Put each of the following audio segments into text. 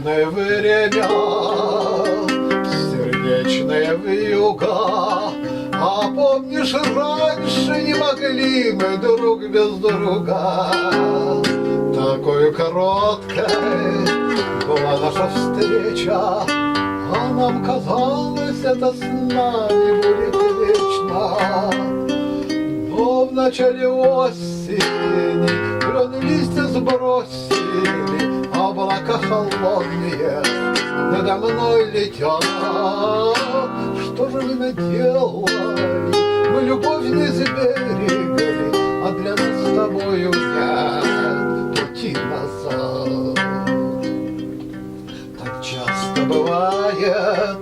Бесконечное время, сердечная вьюга. А помнишь, раньше не могли мы друг без друга. Такой короткой была наша встреча, а нам казалось, это с нами будет вечно. Но в начале осени клены листья сбросили, облака холодные надо мной летят. Что же вы наделали? Мы любовь не сберегли, а для нас с тобою нет пути назад. Так часто бывает,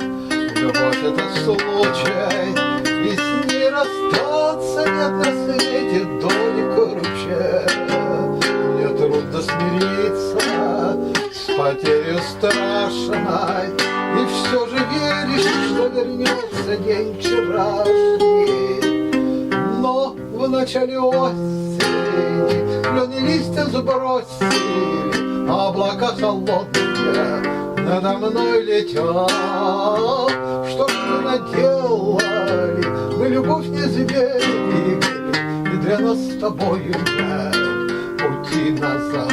любовь это случай, и с ней расстаться нет на свете доли ручей. Мне трудно смириться с потерей страшной, и все же веришь, что вернется день вчерашний. Но в начале осени клены листья сбросили, а облака холодные надо мной летят. Что ж мы наделали? Мы любовь не сберегли, и для нас с тобою нет пути назад.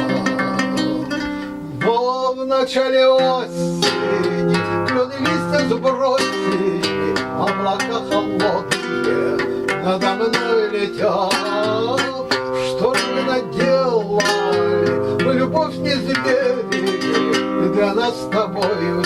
Но в начале осени клены листья сбросили, облака холодные надо мной летят. Что ж мы наделали? Мы любовь не сберегли, и для нас с тобою